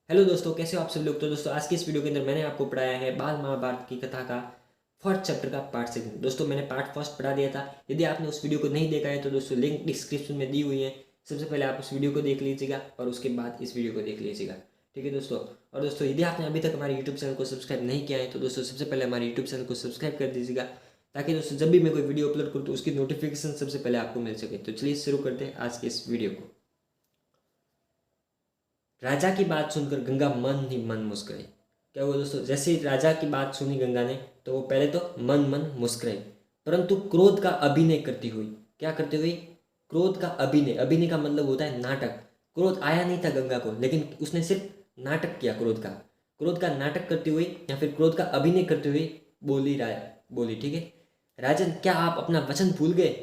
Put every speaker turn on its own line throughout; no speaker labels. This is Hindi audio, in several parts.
हेलो दोस्तों, कैसे हो आप सब लोग। तो दोस्तों आज की इस वीडियो के अंदर मैंने आपको पढ़ाया है बाल महाभारत की कथा का फर्स्ट चैप्टर का पार्ट सेकंड। दोस्तों मैंने पार्ट फर्स्ट पढ़ा दिया था। यदि आपने उस वीडियो को नहीं देखा है तो दोस्तों लिंक डिस्क्रिप्शन में दी हुई है। सबसे पहले आप उस वीडियो को देख लीजिएगा और उसके बाद इस वीडियो को देख लीजिएगा। ठीक है दोस्तों। और दोस्तों यदि आपने अभी तक हमारे यूट्यूब चैनल को सब्सक्राइब नहीं किया है तो दोस्तों सबसे पहले हमारे यूट्यूब चैनल को सब्सक्राइब कर दीजिएगा, ताकि दोस्तों जब भी मैं कोई वीडियो अपलोड करूँ तो उसकी नोटिफिकेशन सबसे पहले आपको मिल सके। तो चलिए शुरू करते हैं आज के इस वीडियो को। राजा की बात सुनकर गंगा मन ही मन मुस्कुराई। क्या हुआ दोस्तों, जैसे ही राजा की बात सुनी गंगा ने तो वो पहले तो मन मन मुस्कुराई, परंतु क्रोध का अभिनय करती हुई। क्या करती हुई? क्रोध का अभिनय। अभिनय का मतलब होता है नाटक। क्रोध आया नहीं था गंगा को, लेकिन उसने सिर्फ नाटक किया क्रोध का। क्रोध का नाटक करती हुई या फिर क्रोध का अभिनय करते हुए बोली राय बोली, ठीक है, राजन क्या आप अपना वचन भूल गए।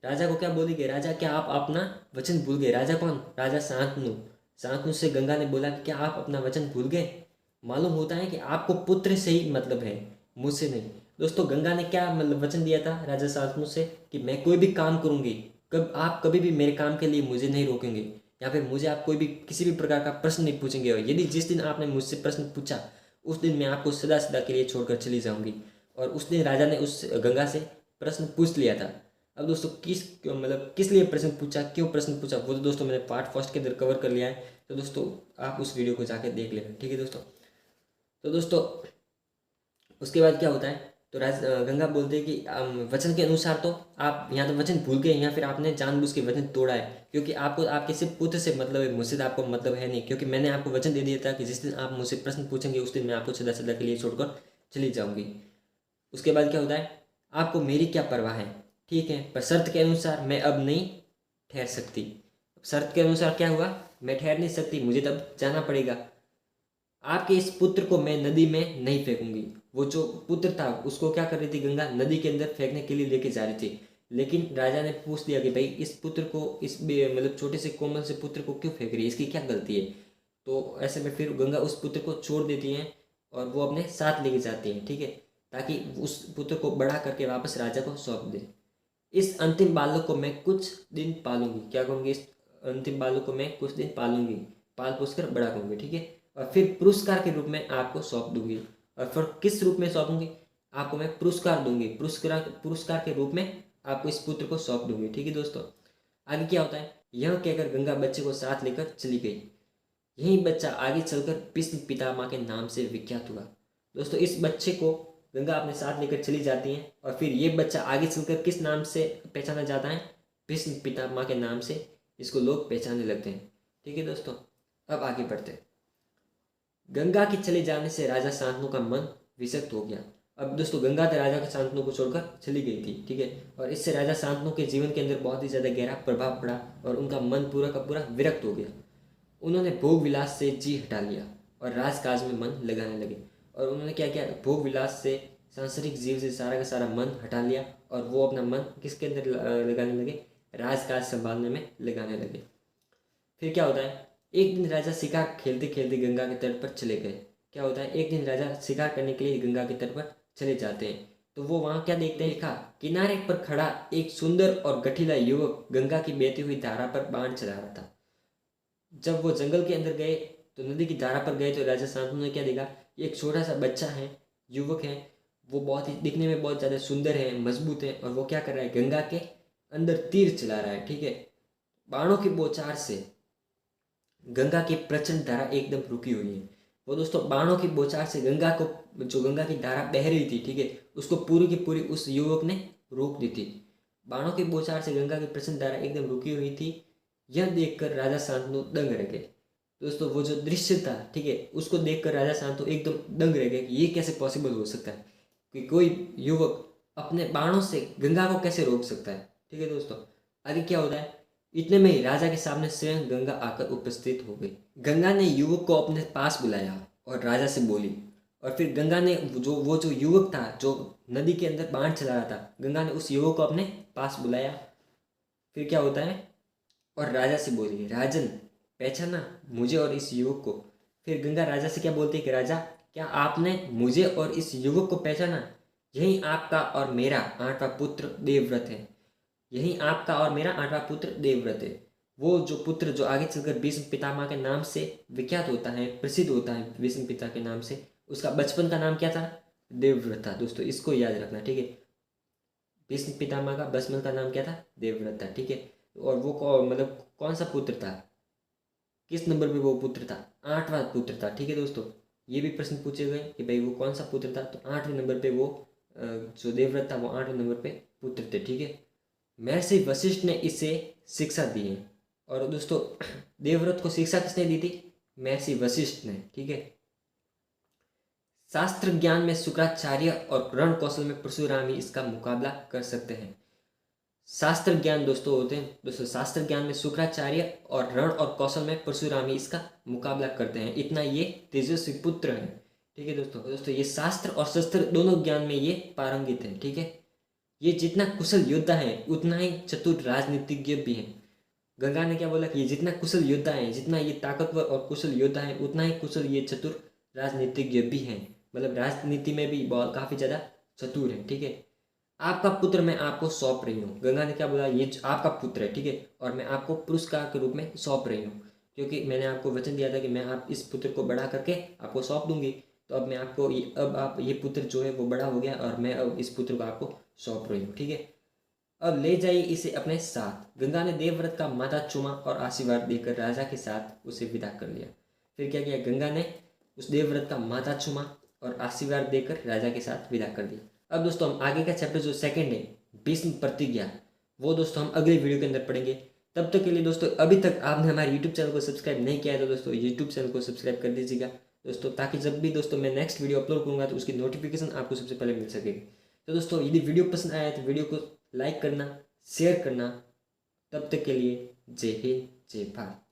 राजा को क्या बोलेंगे, राजा क्या आप अपना वचन भूल गए। राजा कौन? राजा शांतनु। शांतनु से गंगा ने बोला कि क्या आप अपना वचन भूल गए। मालूम होता है कि आपको पुत्र से ही मतलब है, मुझसे नहीं। दोस्तों गंगा ने क्या मतलब वचन दिया था राजा शांतनु से कि मैं कोई भी काम करूंगी, कब आप कभी भी मेरे काम के लिए मुझे नहीं रोकेंगे, या फिर मुझे आप कोई भी किसी भी प्रकार का प्रश्न नहीं पूछेंगे, और यदि जिस दिन आपने मुझसे प्रश्न पूछा उस दिन मैं आपको सदा सदा के लिए छोड़कर चली जाऊंगी। और उस दिन राजा ने उस गंगा से प्रश्न पूछ लिया था। अब दोस्तों किस लिए प्रश्न पूछा, क्यों प्रश्न पूछा, वो तो दोस्तों मैंने पार्ट फर्स्ट के अंदर कवर कर लिया है। तो दोस्तों आप उस वीडियो को जाकर देख लेना, ठीक है दोस्तों। तो दोस्तों उसके बाद क्या होता है, तो गंगा बोलते हैं कि वचन के अनुसार तो आप यहाँ तो वचन भूल गए, या फिर आपने जानबूझ के वचन तोड़ा है, क्योंकि आपको आपके सिर्फ पुत्र से मतलब है, मुझसे तो आपको मतलब है नहीं, क्योंकि मैंने आपको वचन दे दिया था कि जिस दिन आप मुझसे प्रश्न पूछेंगे उस दिन मैं आपको सदा सदा के लिए छोड़कर चली जाऊंगी। उसके बाद क्या होता है, आपको मेरी क्या परवाह है, ठीक है, पर शर्त के अनुसार मैं अब नहीं ठहर सकती। शर्त के अनुसार क्या हुआ, मैं ठहर नहीं सकती, मुझे तब जाना पड़ेगा। आपके इस पुत्र को मैं नदी में नहीं फेंकूंगी। वो जो पुत्र था उसको क्या कर रही थी गंगा, नदी के अंदर फेंकने के लिए लेके जा रही थी। लेकिन राजा ने पूछ लिया कि भाई इस पुत्र को, मतलब छोटे से कोमल से पुत्र को क्यों फेंक रही है, इसकी क्या गलती है। तो ऐसे में फिर गंगा उस पुत्र को छोड़ देती हैं और वो अपने साथ लेके जाती हैं, ठीक है, ताकि उस पुत्र को बड़ा करके वापस राजा को सौंप दे। इस अंतिम बालक को मैं कुछ दिन पालूंगी। क्या कहूँगी, इस अंतिम बालक को मैं कुछ दिन पालूंगी, पाल पोस कर बड़ा करूँगी, ठीक है, और फिर पुरस्कार के रूप में आपको सौंप दूंगी। और फिर किस रूप में सौंपूंगी, आपको मैं पुरस्कार दूंगी, पुरस्कार पुरस्कार के रूप में आपको इस पुत्र को सौंप दूंगी, ठीक है दोस्तों। आगे क्या होता है, यह कहकर गंगा बच्चे को साथ लेकर चली गई। यही बच्चा आगे चलकर भीष्म पितामह के नाम से विख्यात हुआ। दोस्तों इस बच्चे को गंगा अपने साथ लेकर चली जाती हैं, और फिर ये बच्चा आगे चलकर किस नाम से पहचाना जाता है, भीष्म पितामह के नाम से इसको लोग पहचानने लगते हैं, ठीक है दोस्तों। अब आगे बढ़ते हैं। गंगा के चले जाने से राजा शांतनु का मन विषक्त हो गया। अब दोस्तों गंगा तो राजा के शांतनु को छोड़कर चली गई थी, ठीक है, और इससे राजा शांतनु के जीवन के अंदर बहुत ही ज़्यादा गहरा प्रभाव पड़ा और उनका मन पूरा का पूरा विरक्त हो गया। उन्होंने भोग विलास से जी हटा लिया और राजकाज में मन लगाने लगे। और उन्होंने क्या किया, भोग विलास से, सांसारिक जीव से सारा का सारा मन हटा लिया और वो अपना मन किसके अंदर लगाने लगे, राजकाज संभालने में लगाने लगे। फिर क्या होता है, एक दिन राजा शिकार खेलते खेलते गंगा के तट पर चले गए। क्या होता है, एक दिन राजा शिकार करने के लिए गंगा के तट पर चले जाते हैं। तो वो वहाँ क्या देखते हैं, लिखा किनारे पर खड़ा एक सुंदर और गठीला युवक गंगा की बहती हुई धारा पर बाण चला रहा था। जब वो जंगल के अंदर गए तो नदी की धारा पर गए तो राजा शांतनु ने क्या देखा, एक छोटा सा बच्चा है, युवक है, वो बहुत ही दिखने में बहुत ज़्यादा सुंदर है, मजबूत है, और वो क्या कर रहा है, गंगा के अंदर तीर चला रहा है, ठीक है, बाणों की बौछार से गंगा की प्रचंड धारा एकदम रुकी हुई है। वो दोस्तों बाणों की बौछार से गंगा को, जो गंगा की धारा बह रही थी, ठीक है, उसको पूरी की पूरी उस युवक ने रोक दी थी। बाणों की बौछार से गंगा की प्रचंड धारा एकदम रुकी हुई थी। यह देखकर राजा शांतनु दंग रह गए। दोस्तों वो जो दृश्य था, ठीक है, उसको देखकर राजा शांतनु एकदम दंग रह गए कि ये कैसे पॉसिबल हो सकता है कि कोई युवक अपने बाणों से गंगा को कैसे रोक सकता है, ठीक है दोस्तों। आगे क्या होता है, इतने में ही राजा के सामने स्वयं गंगा आकर उपस्थित हो गई। गंगा ने युवक को अपने पास बुलाया और राजा से बोली। और फिर गंगा ने वो जो युवक था जो नदी के अंदर बाण चला रहा था, गंगा ने उस युवक को अपने पास बुलाया। फिर क्या होता है, और राजा से बोली, राजन पहचाना मुझे और इस युवक को। फिर गंगा राजा से क्या बोलती है कि राजा क्या आपने मुझे और इस युवक को पहचाना, यही आपका और मेरा 8वां पुत्र देवव्रत है, यही आपका और मेरा 8वां पुत्र देवव्रत है। वो जो पुत्र जो आगे चलकर भीष्म पितामह के नाम से विख्यात होता है, प्रसिद्ध होता है भीष्म पिता के नाम से, उसका बचपन का नाम क्या था? देवव्रत था। दोस्तों इसको याद रखना, ठीक है। भीष्म पितामह का बचपन का नाम क्या था? देवव्रत था, ठीक है। और वो मतलब कौन सा पुत्र था, किस नंबर पे वो पुत्र था? 8वां पुत्र था, ठीक है दोस्तों। ये भी प्रश्न पूछे गए कि भाई वो कौन सा पुत्र था, तो 8वें नंबर पे वो जो देवव्रत था वो 8वें नंबर पे पुत्र थे, ठीक है। महर्षि वशिष्ठ ने इसे शिक्षा दी है। और दोस्तों देवव्रत को शिक्षा किसने दी थी? महर्षि वशिष्ठ ने, ठीक है। शास्त्र ज्ञान में शुक्राचार्य और रण कौशल में परशुराम ही इसका मुकाबला कर सकते हैं। शास्त्र ज्ञान दोस्तों होते हैं, दोस्तों शास्त्र ज्ञान में शुक्राचार्य और रण और कौशल में परशुराम ही इसका मुकाबला करते हैं। इतना ये तेजस्वी पुत्र है, ठीक है दोस्तों ये शास्त्र और शस्त्र दोनों ज्ञान में ये पारंगित है, ठीक है। ये जितना कुशल योद्धा है उतना ही चतुर राजनीतिज्ञ भी है। गंगा ने क्या बोला कि ये जितना कुशल योद्धा है, जितना ये ताकतवर और कुशल योद्धा है, उतना ही कुशल ये चतुर राजनीतिज्ञ भी हैं। मतलब राजनीति में भी बहुत काफ़ी ज़्यादा चतुर है, ठीक है। आपका पुत्र मैं आपको सौंप रही हूँ। गंगा ने क्या बोला? ये आपका पुत्र है, ठीक है, और मैं आपको पुरस्कार के रूप में सौंप रही हूँ, क्योंकि मैंने आपको वचन दिया था कि मैं आप इस पुत्र को बड़ा करके आपको सौंप दूंगी। तो अब मैं आपको अब आप ये पुत्र जो है वो बड़ा हो गया और मैं अब इस पुत्र को आपको सौंप रही हूँ, ठीक है। अब ले जाइए इसे अपने साथ। गंगा ने देवव्रत का माथा चूमा और आशीर्वाद देकर राजा के साथ उसे विदा कर लिया। फिर क्या किया? गंगा ने उस देवव्रत का माथा चूमा और आशीर्वाद देकर राजा के साथ विदा कर दिया। अब दोस्तों हम आगे का चैप्टर जो सेकंड है, भीष्म प्रतिज्ञा, वो दोस्तों हम अगले वीडियो के अंदर पढ़ेंगे। तब तक के लिए दोस्तों अभी तक आपने हमारे यूट्यूब चैनल को सब्सक्राइब नहीं किया है तो दोस्तों यूट्यूब चैनल को सब्सक्राइब कर दीजिएगा दोस्तों, ताकि जब भी दोस्तों मैं नेक्स्ट वीडियो अपलोड करूँगा तो उसकी नोटिफिकेशन आपको सबसे पहले मिल सकेगी। तो दोस्तों यदि वीडियो पसंद आया तो वीडियो को लाइक करना, शेयर करना। तब तक के लिए जय हिंद, जय भारत।